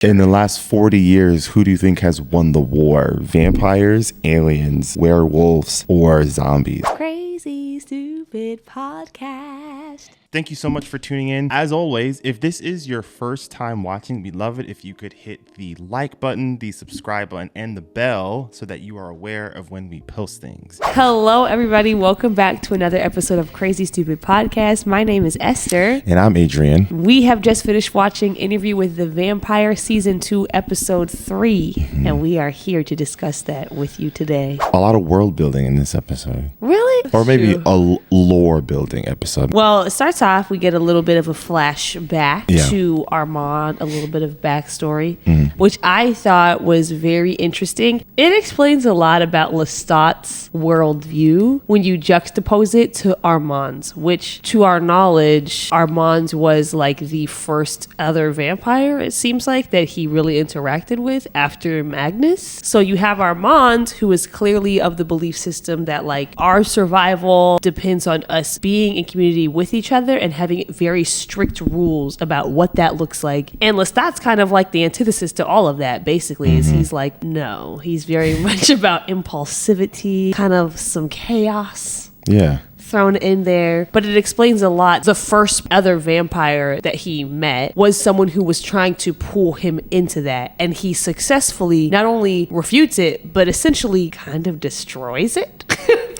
In the last 40 years, who do you think has won the war? Vampires, aliens, werewolves, or zombies? Crazy Stupid Podcast. Thank you so much for tuning in. As always, if this is your first time watching, we'd love it if you could hit the like button, the subscribe button, and the bell so that you are aware of when we post things. Hello, everybody. Welcome back to another episode of Crazy Stupid Podcast. My name is Esther. And I'm Adrian. We have just finished watching Interview with the Vampire Season 2, Episode 3. And we are here to discuss that with you today. A lot of world building in this episode. Really? Or maybe a lore building episode. Well, it starts off, we get a little bit of a flashback to Armand, a little bit of backstory, which I thought was very interesting. It explains a lot about Lestat's worldview when you juxtapose it to Armand's, which to our knowledge, Armand's was like the first other vampire, it seems like, that he really interacted with after Magnus. So you have Armand, who is clearly of the belief system that like our survival depends on us being in community with each other and having very strict rules about what that looks like. And Lestat's kind of like the antithesis to all of that, basically, is he's like, no, he's very much about impulsivity, kind of some chaos. Yeah. Thrown in there, but it explains a lot. The first other vampire that he met was someone who was trying to pull him into that, and he successfully not only refutes it, but essentially kind of destroys it.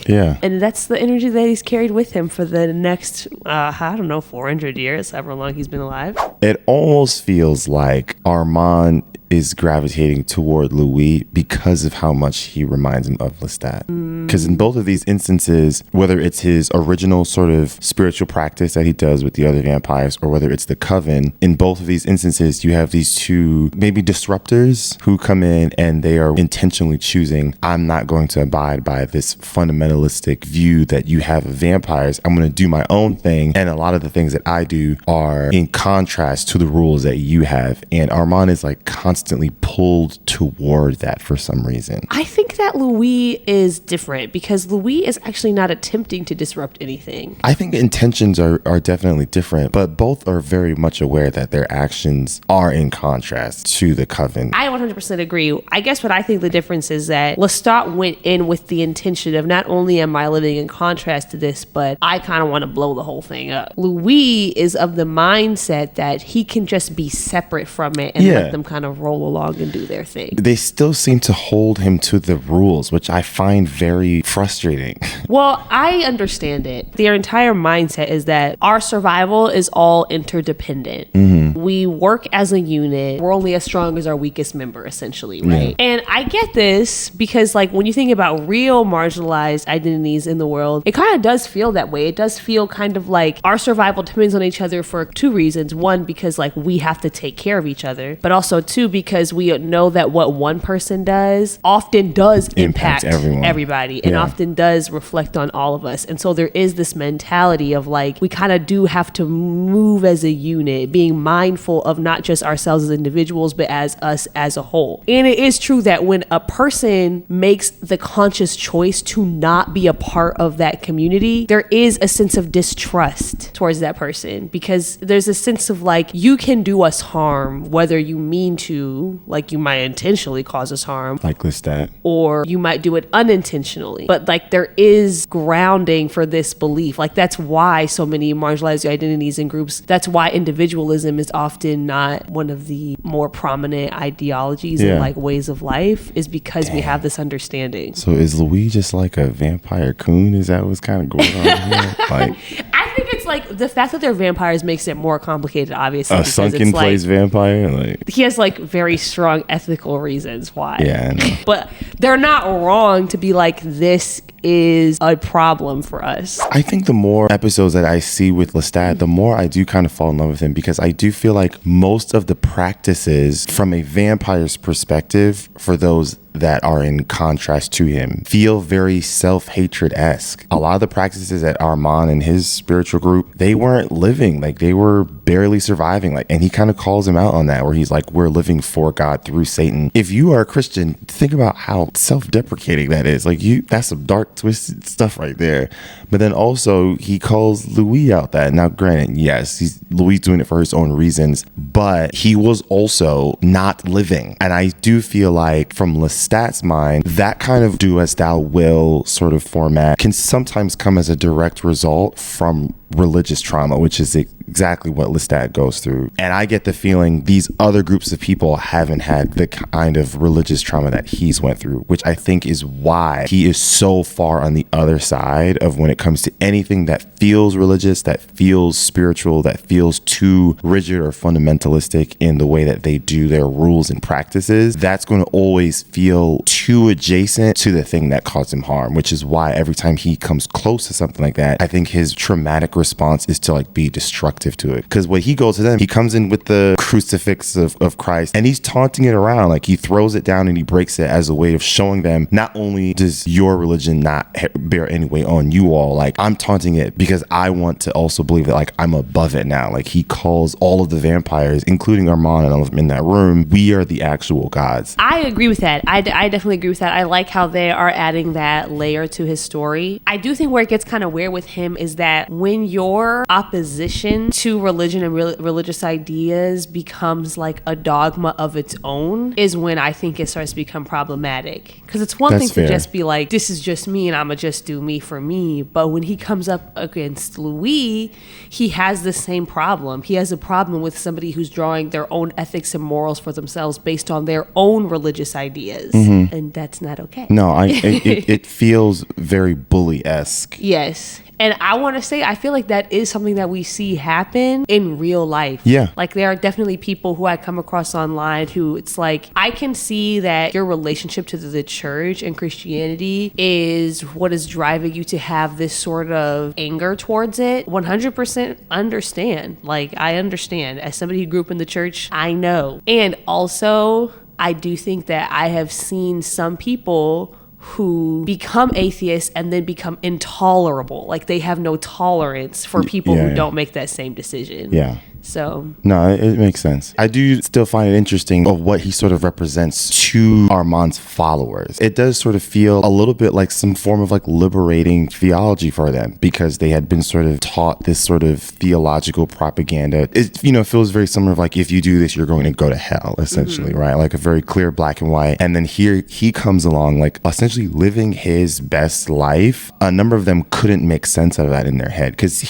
Yeah. And that's the energy that he's carried with him for the next, 400 years, however long he's been alive. It almost feels like Armand is gravitating toward Louis because of how much he reminds him of Lestat. Because in both of these instances, whether it's his original sort of spiritual practice that he does with the other vampires, or whether it's the coven, in both of these instances, you have these two maybe disruptors who come in and they are intentionally choosing, I'm not going to abide by this fundamentalistic view that you have of vampires. I'm going to do my own thing. And a lot of the things that I do are in contrast to the rules that you have. And Armand is like constantly pulled toward that for some reason. I think that Louis is different because Louis is actually not attempting to disrupt anything. I think intentions are definitely different, but both are very much aware that their actions are in contrast to the coven. I 100% agree. I guess what I think the difference is that Lestat went in with the intention of not only am I living in contrast to this, but I kind of want to blow the whole thing up. Louis is of the mindset that he can just be separate from it and let them kind of roll along and do their thing. They still seem to hold him to the rules, which I find very frustrating. Well, I understand it. Their entire mindset is that our survival is all interdependent. We work as a unit. We're only as strong as our weakest member, essentially, right? Yeah. And I get this because, like, when you think about real marginalized identities in the world, it kind of does feel that way. It does feel kind of like our survival depends on each other for two reasons. One, because, like, we have to take care of each other. But also, two, because we know that what one person does often does impact everybody and often does reflect on all of us. And so there is this mentality of, like, we kind of do have to move as a unit, being mindful of not just ourselves as individuals, but as us as a whole. And it is true that when a person makes the conscious choice to not be a part of that community, there is a sense of distrust towards that person because there's a sense of like, you can do us harm, whether you mean to, like you might intentionally cause us harm. Like Lestat. Or you might do it unintentionally. But like there is grounding for this belief. Like that's why so many marginalized identities and groups, that's why individualism is often not one of the more prominent ideologies and like ways of life, is because we have this understanding. So is Louis just like a vampire coon? Is that what's kind of going on here? Like, I think it's like the fact that they're vampires makes it more complicated, obviously. A sunken place vampire? Like, he has like very strong ethical reasons why. Yeah, I know. But they're not wrong to be like, this is a problem for us. I think the more episodes that I see with Lestat, the more I do kind of fall in love with him, because I do feel like most of the practices from a vampire's perspective, for those that are in contrast to him feel very self-hatred-esque. A lot of the practices that Armand and his spiritual group, they weren't living, like they were barely surviving, like, and he kind of calls him out on that, where he's like, we're living for God through Satan. If you are a Christian, think about how self-deprecating that is. Like, that's some dark twisted stuff right there. But then also he calls Louis out that. Now granted, yes, Louis doing it for his own reasons, but he was also not living. And I do feel like from Lestat's mind, that kind of do as thou will sort of format can sometimes come as a direct result from religious trauma, which is exactly what Lestat goes through. And I get the feeling these other groups of people haven't had the kind of religious trauma that he's went through, which I think is why he is so far on the other side of when it comes to anything that feels religious, that feels spiritual, that feels too rigid or fundamentalistic in the way that they do their rules and practices. That's going to always feel too adjacent to the thing that caused him harm, which is why every time he comes close to something like that, I think his traumatic response is to like be destructive to it. Because when he goes to them, he comes in with the crucifix of Christ and he's taunting it around. Like, he throws it down and he breaks it as a way of showing them, not only does your religion not bear any weight on you all, like, I'm taunting it because I want to also believe that like I'm above it now. Like, he calls all of the vampires, including Armand and all of them in that room, we are the actual gods. I agree with that. I definitely agree with that. I like how they are adding that layer to his story. I do think where it gets kind of weird with him is that when your opposition to religion and religious ideas becomes like a dogma of its own is when I think it starts to become problematic. Because it's one thing to just be like, this is just me and I'm gonna just do me for me. But when he comes up against Louis, he has the same problem. He has a problem with somebody who's drawing their own ethics and morals for themselves based on their own religious ideas. Mm-hmm. And that's not okay. No, it feels very bully-esque. Yes. And I want to say, I feel like that is something that we see happen in real life. Yeah. Like, there are definitely people who I come across online who it's like, I can see that your relationship to the church and Christianity is what is driving you to have this sort of anger towards it. 100% understand. Like, I understand. As somebody who grew up in the church, I know. And also, I do think that I have seen some people who become atheists and then become intolerable. Like, they have no tolerance for people who don't make that same decision. Yeah. So no, it makes sense. I do still find it interesting of what he sort of represents to Armand's followers. It does sort of feel a little bit like some form of like liberating theology for them, because they had been sort of taught this sort of theological propaganda. It, feels very similar of like, if you do this, you're going to go to hell, essentially, right? Like a very clear black and white. And then here he comes along, like essentially living his best life. A number of them couldn't make sense out of that in their head, because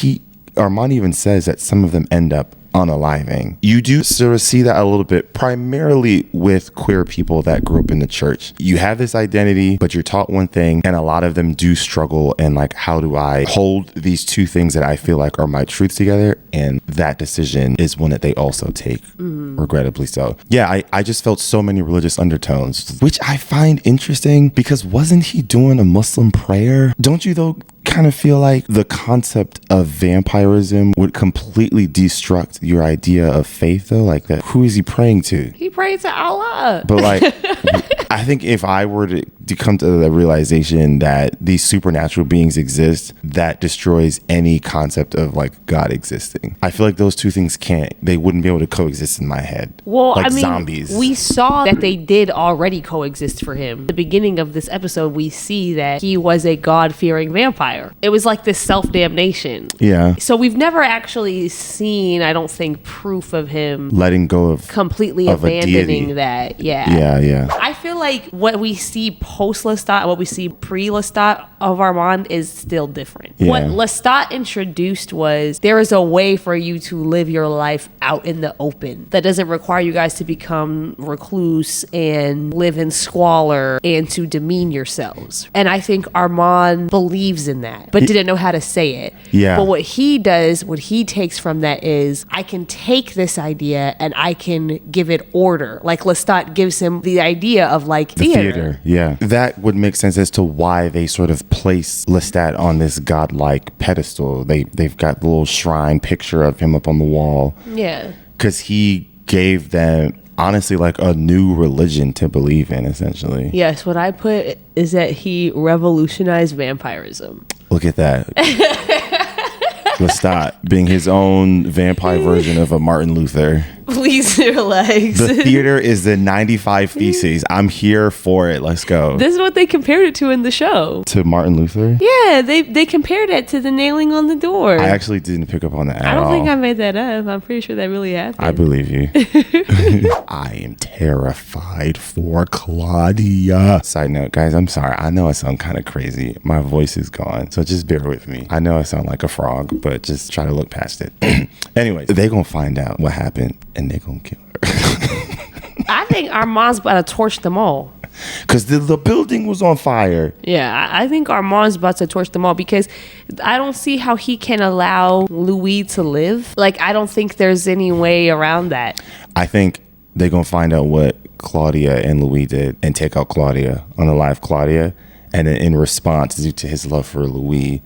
Armand even says that some of them end up unaliving. You do sort of see that a little bit, primarily with queer people that grew up in the church. You have this identity, but you're taught one thing, and a lot of them do struggle and like, how do I hold these two things that I feel like are my truths together? And that decision is one that they also take, regrettably so. Yeah, I just felt so many religious undertones, which I find interesting, because wasn't he doing a Muslim prayer? Don't you though kind of feel like the concept of vampirism would completely destruct your idea of faith though? Like, that, who is he praying to? He prayed to Allah. But like, I think if I were to come to the realization that these supernatural beings exist, that destroys any concept of like God existing. I feel like those two things they wouldn't be able to coexist in my head. Well, like, I mean, zombies. We saw that they did already coexist for him. At the beginning of this episode, we see that he was a God-fearing vampire. It was like this self-damnation. Yeah. So we've never actually seen, I don't think, proof of him letting go of completely of abandoning that. Yeah. I feel like what we see post-Lestat, what we see pre-Lestat of Armand is still different. Yeah. What Lestat introduced was, there is a way for you to live your life out in the open that doesn't require you guys to become recluse and live in squalor and to demean yourselves. And I think Armand believes in that, but didn't know how to say it. Yeah. But what he does, what he takes from that is, I can take this idea and I can give it order. Like Lestat gives him the idea of like theater. Yeah. That would make sense as to why they sort of place Lestat on this godlike pedestal. They've got the little shrine picture of him up on the wall. Yeah. Because he gave them honestly like a new religion to believe in, essentially. Yes, what I put is that he revolutionized vampirism. Look at that. Lestat being his own vampire version of a Martin Luther. Please relax. The theater is the 95 Theses. I'm here for it. Let's go. This is what they compared it to in the show. To Martin Luther? Yeah, they compared it to the nailing on the door. I actually didn't pick up on that at all. I don't think I made that up. I'm pretty sure that really happened. I believe you. I am terrified for Claudia. Side note, guys, I'm sorry. I know I sound kind of crazy. My voice is gone, so just bear with me. I know I sound like a frog, but just try to look past it. Anyways, they're going to find out what happened, and they're going to kill her. I think Armand's about to torch them all. Because the building was on fire. Yeah, I think Armand's about to torch them all because I don't see how he can allow Louis to live. Like, I don't think there's any way around that. I think they're going to find out what Claudia and Louis did and take out Claudia, unalive Claudia. And then in response, due to his love for Louis,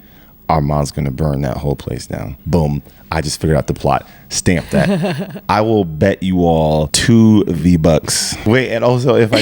Armand's going to burn that whole place down. Boom. I just figured out the plot. Stamp that. I will bet you all $2. Wait, and also if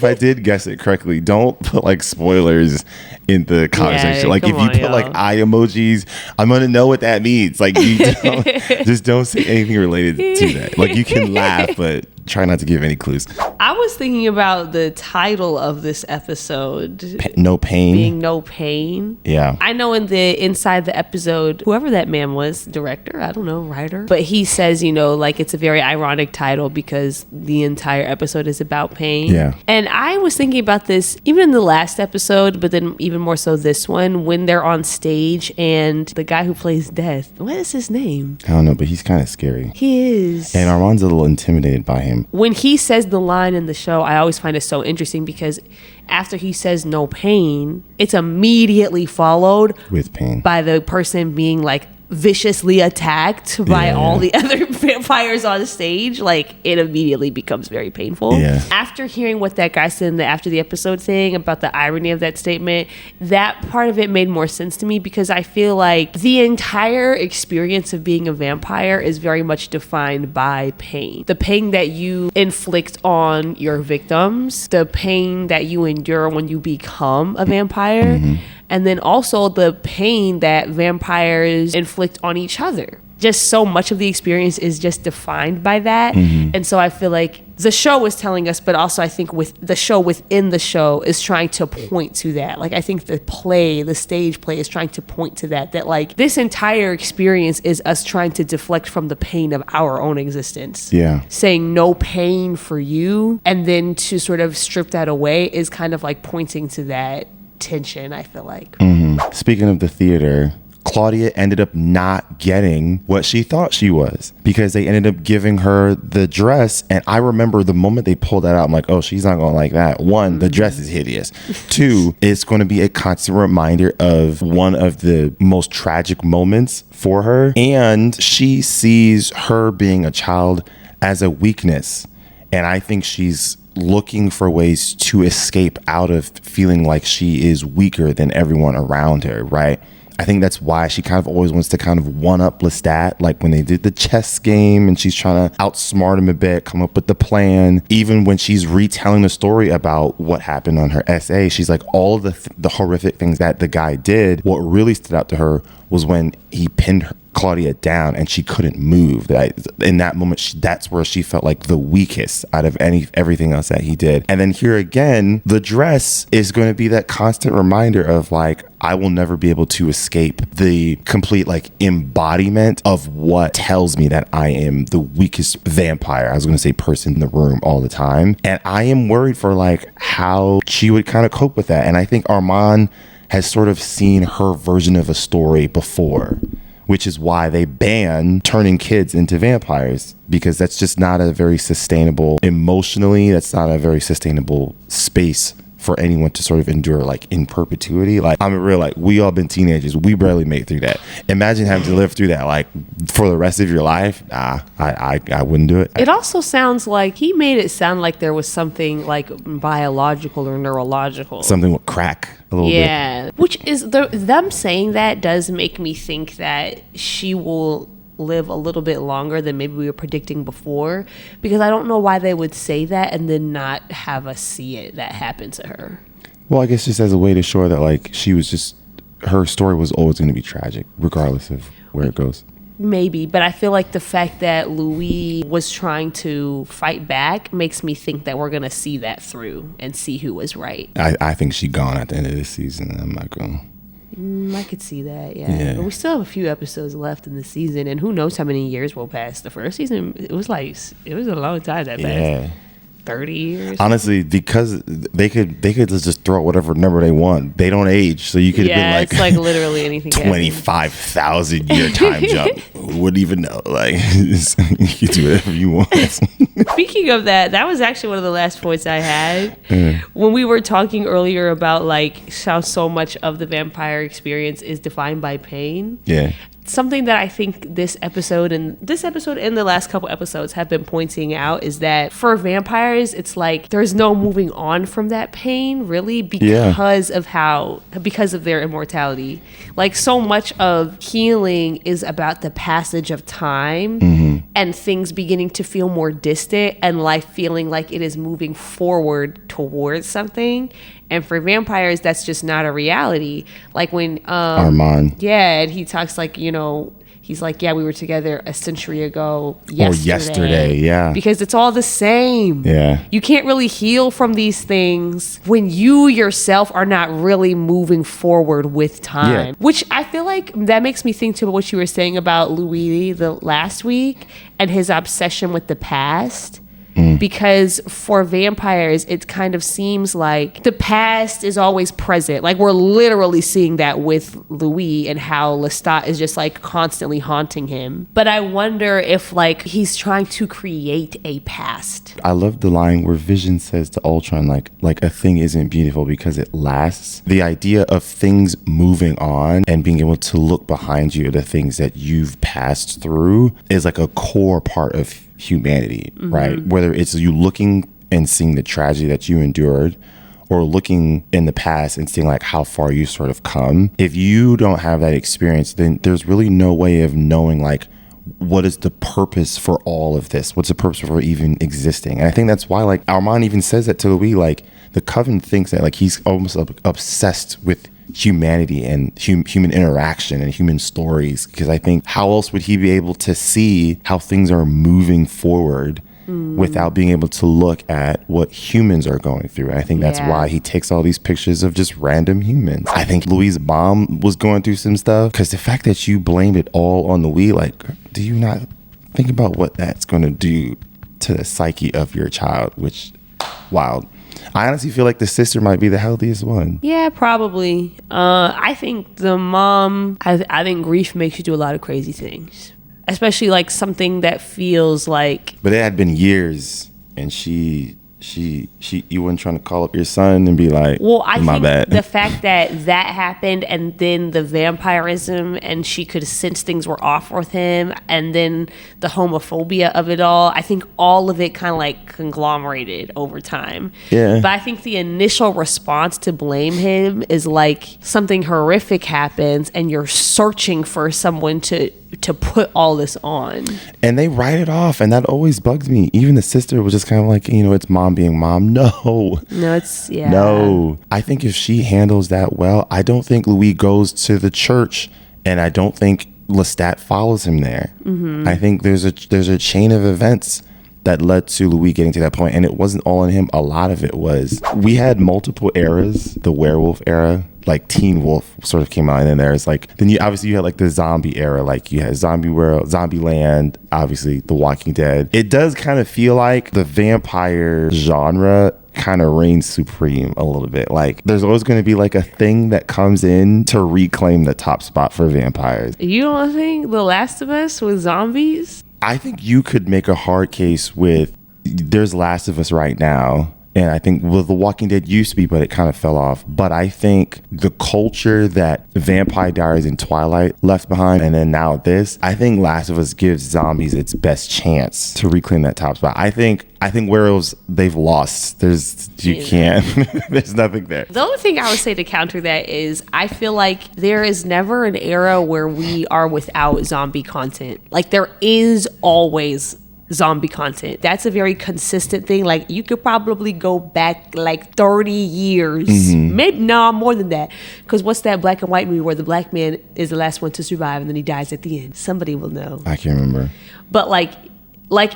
I did guess it correctly, don't put like spoilers in the comment section. Like if you put like eye emojis, I'm gonna know what that means. Like you don't say anything related to that. Like you can laugh, but try not to give any clues. I was thinking about the title of this episode. No pain. Being no pain. Yeah. I know inside the episode, whoever that man was, director, I don't know, writer, but he says, like it's a very ironic title because the entire episode is about pain. Yeah. And I was thinking about this even in the last episode, but then even more so this one, when they're on stage and the guy who plays Death, what is his name? I don't know, but he's kind of scary. He is. And Armand's a little intimidated by him. When he says the line in the show, I always find it so interesting because after he says no pain, it's immediately followed with pain by the person being like viciously attacked by all the other vampires on stage. Like it immediately becomes very painful. Yeah. After hearing what that guy said in the after the episode thing about the irony of that statement, that part of it made more sense to me because I feel like the entire experience of being a vampire is very much defined by pain. The pain that you inflict on your victims, the pain that you endure when you become a vampire, and then also the pain that vampires inflict on each other. Just so much of the experience is just defined by that. And so I feel like the show is telling us, but also I think with the show within the show is trying to point to that. Like I think the stage play is trying to point to that like this entire experience is us trying to deflect from the pain of our own existence. Yeah. Saying no pain for you, and then to sort of strip that away is kind of like pointing to that tension, I feel like. Speaking of the theater, Claudia ended up not getting what she thought she was because they ended up giving her the dress. And I remember the moment they pulled that out, I'm like, oh, she's not going to like that. One, the dress is hideous. Two, it's going to be a constant reminder of one of the most tragic moments for her. And she sees her being a child as a weakness. And I think she's looking for ways to escape out of feeling like she is weaker than everyone around her, right? I think that's why she kind of always wants to kind of one-up Lestat, like when they did the chess game and she's trying to outsmart him a bit, come up with the plan. Even when she's retelling the story about what happened on her essay, she's like, all the horrific things that the guy did, what really stood out to her was when he pinned Claudia down and she couldn't move. In that moment, that's where she felt like the weakest out of everything else that he did. And then here again, the dress is going to be that constant reminder of like, I will never be able to escape the complete like embodiment of what tells me that I am the weakest vampire. I was going to say person in the room all the time. And I am worried for like how she would kind of cope with that. And I think Armand has sort of seen her version of a story before, which is why they ban turning kids into vampires, because that's just not a very sustainable, emotionally, that's not a very sustainable space for anyone to sort of endure like in perpetuity. Like I'm real, like we all been teenagers, we barely made through that. Imagine having to live through that like for the rest of your life. I wouldn't do it. It also sounds like he made it sound like there was something like biological or neurological, something with crack a little bit. Which is them saying that does make me think that she will live a little bit longer than maybe we were predicting before, because I don't know why they would say that and then not have us see it that happened to her. Well, I guess just as a way to show that, like, she was just, her story was always going to be tragic, regardless of where it goes. Maybe, but I feel like the fact that Louis was trying to fight back makes me think that we're going to see that through and see who was right. I think she gone at the end of this season. I'm not going to. I could see that, yeah. But we still have a few episodes left in the season, and who knows how many years will pass. The first season, it was a long time that passed. Yeah. 30 years. Honestly, because they could just throw out whatever number they want. They don't age, so you could have been like, it's like literally anything. 25,000 year time jump. Wouldn't even know. Like, you can do whatever you want. Speaking of that was actually one of the last points I had when we were talking earlier about like how so much of the vampire experience is defined by pain. Yeah. Something that I think this episode and the last couple episodes have been pointing out is that for vampires, it's like there's no moving on from that pain, really, because of their immortality. Like, so much of healing is about the passage of time and things beginning to feel more distant and life feeling like it is moving forward towards something. And for vampires, that's just not a reality. Like when Armand. Yeah, and he talks like, he's like, yeah, we were together a century ago yesterday. Yeah. Because it's all the same. Yeah. You can't really heal from these things when you yourself are not really moving forward with time. Yeah. Which I feel like that makes me think to what you were saying about Louis the last week and his obsession with the past. Because for vampires, it kind of seems like the past is always present. Like, we're literally seeing that with Louis and how Lestat is just like constantly haunting him. But I wonder if like he's trying to create a past. I love the line where Vision says to Ultron, like a thing isn't beautiful because it lasts. The idea of things moving on and being able to look behind you at the things that you've passed through is like a core part of humanity, right? Whether it's you looking and seeing the tragedy that you endured or looking in the past and seeing like how far you sort of come. If you don't have that experience, then there's really no way of knowing like what is the purpose for all of this? What's the purpose for even existing? And I think that's why like Armand even says that to Louis, like the Coven thinks that like he's almost obsessed with humanity and human interaction and human stories, because I think how else would he be able to see how things are moving forward without being able to look at what humans are going through? And I think that's why he takes all these pictures of just random humans. I think Louis' mom was going through some stuff, because the fact that you blamed it all on Louis, like, do you not think about what that's going to do to the psyche of your child? Which, wild. I honestly feel like the sister might be the healthiest one. Yeah, probably. I think the mom, I think grief makes you do a lot of crazy things. Especially like something that feels like... But it had been years, and you weren't trying to call up your son and be like, well, I my think bad. The fact that happened, and then the vampirism, and she could sense things were off with him, and then the homophobia of it all, I think all of it kind of like conglomerated over time. Yeah. But I think the initial response to blame him is like something horrific happens, and you're searching for someone to put all this on. And they write it off, and that always bugs me. Even the sister was just kind of like, it's mom being mom. No, it's, yeah. No. I think if she handles that well, I don't think Louis goes to the church, and I don't think Lestat follows him there. I think there's a chain of events that led to Louis getting to that point, and it wasn't all on him. A lot of it was, we had multiple eras. The werewolf era, like Teen Wolf sort of came out, and then there's like, then you had like the zombie era, like you had Zombie World, Zombie Land, obviously The Walking Dead. It does kind of feel like the vampire genre kind of reigns supreme a little bit. Like there's always going to be like a thing that comes in to reclaim the top spot for vampires. You don't think The Last of Us was zombies? I think you could make a hard case with, there's Last of Us right now, And I think, well, The Walking Dead used to be, but it kind of fell off. But I think the culture that Vampire Diaries and Twilight left behind, and then now this, I think Last of Us gives zombies its best chance to reclaim that top spot. I think Werewolves, they've lost. You can't. There's nothing there. The only thing I would say to counter that is I feel like there is never an era where we are without zombie content. Like, there is always zombie content. That's a very consistent thing. Like, you could probably go back like 30 years, maybe more than that, because what's that black and white movie where the black man is the last one to survive and then he dies at the end? Somebody will know. I can't remember. But like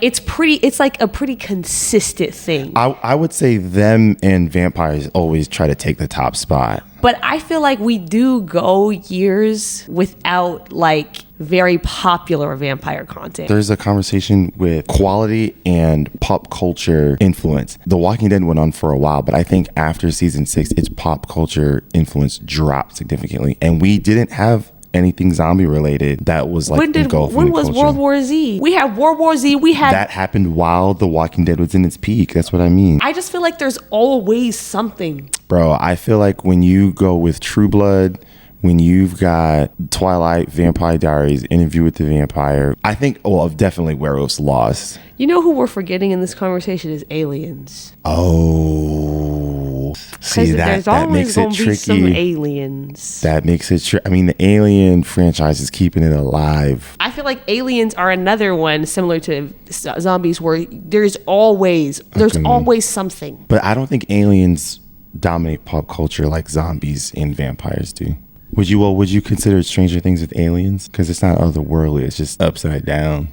it's like a pretty consistent thing. I would say them and vampires always try to take the top spot. But I feel like we do go years without like very popular vampire content. There's a conversation with quality and pop culture influence. The Walking Dead went on for a while, but I think after season 6, its pop culture influence dropped significantly. And we didn't have anything zombie related that was like engulfed in the when was culture. World War Z? We had World War Z. We had that happened while The Walking Dead was in its peak. That's what I mean. I just feel like there's always something. Bro, I feel like when you go with True Blood, when you've got Twilight, Vampire Diaries, Interview with the Vampire, I think, definitely Werewolves lost. You know who we're forgetting in this conversation is Aliens. Oh, see, that makes it tricky. Some aliens. That makes it tricky. I mean, the Alien franchise is keeping it alive. I feel like Aliens are another one similar to zombies where there's always something. But I don't think Aliens dominate pop culture like zombies and vampires do. Would you consider Stranger Things with aliens? Because it's not otherworldly, it's just upside down.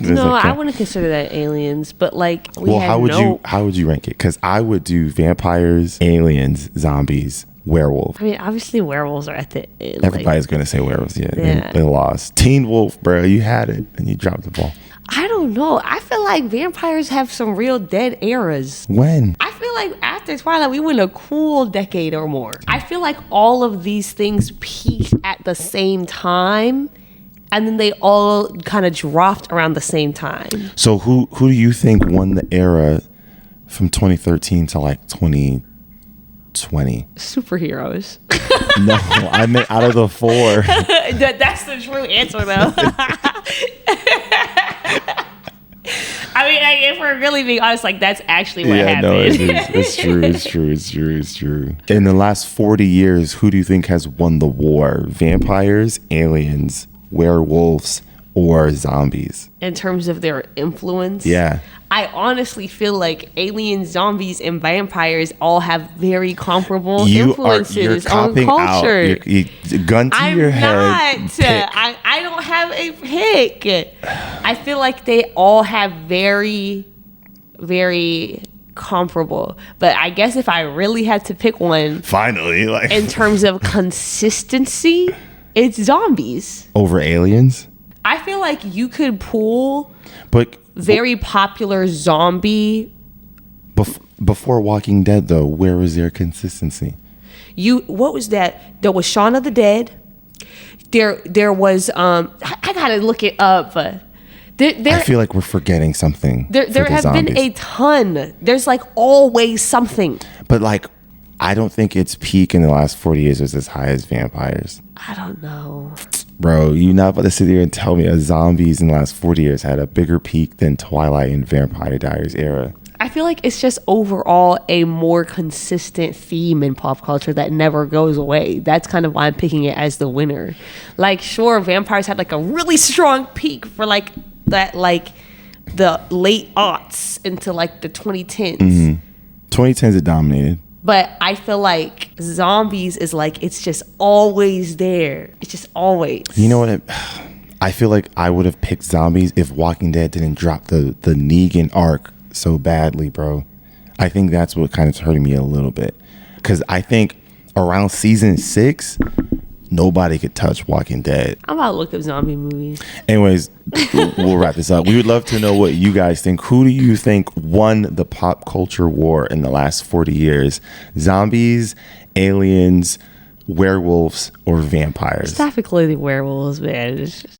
No, I wouldn't consider that aliens, but like how would you rank it? Because I would do vampires, aliens, zombies, werewolf. I mean, obviously werewolves are at the end. Everybody's gonna say werewolves. Yeah. They lost. Teen Wolf, bro, you had it and you dropped the ball. I don't know. I feel like vampires have some real dead eras. When? I feel like after Twilight, we went a cool decade or more. I feel like all of these things peaked at the same time, and then they all kind of dropped around the same time. So who do you think won the era from 2013 to like 2020? Superheroes. No, I meant out of the 4. That's the true answer, though. I mean, if we're really being honest, like, that's actually what happened. No, it's true. In the last 40 years, who do you think has won the war? Vampires, aliens, werewolves, or zombies? In terms of their influence? Yeah. I honestly feel like aliens, zombies, and vampires all have very comparable influences on culture. Gun to your head. I don't have a pick. I feel like they all have very, very comparable. But I guess if I really had to pick one, finally, in terms of consistency, it's zombies over aliens. I feel like you could pull but very popular zombie. Before Walking Dead, though, where was their consistency? What was that? There was Shaun of the Dead. There was I gotta look it up. I feel like we're forgetting something. There have been a ton. There's like always something. But like, I don't think its peak in the last 40 years was as high as vampires. I don't know. Bro, you're not about to sit here and tell me zombies in the last 40 years had a bigger peak than Twilight and Vampire Diaries era. I feel like it's just overall a more consistent theme in pop culture that never goes away. That's kind of why I'm picking it as the winner. Like, sure, vampires had like a really strong peak for like that, like the late aughts into like the 2010s. Mm-hmm. 2010s it dominated. But I feel like zombies is like, it's just always there. It's just always. You know what? I feel like I would have picked zombies if Walking Dead didn't drop the Negan arc so badly, bro. I think that's what kind of hurting me a little bit. Because I think around season 6, nobody could touch Walking Dead. I'm about to look up zombie movies. Anyways, we'll wrap this up. We would love to know what you guys think. Who do you think won the pop culture war in the last 40 years? Zombies, aliens, werewolves, or vampires? Stop including werewolves, man. It's just...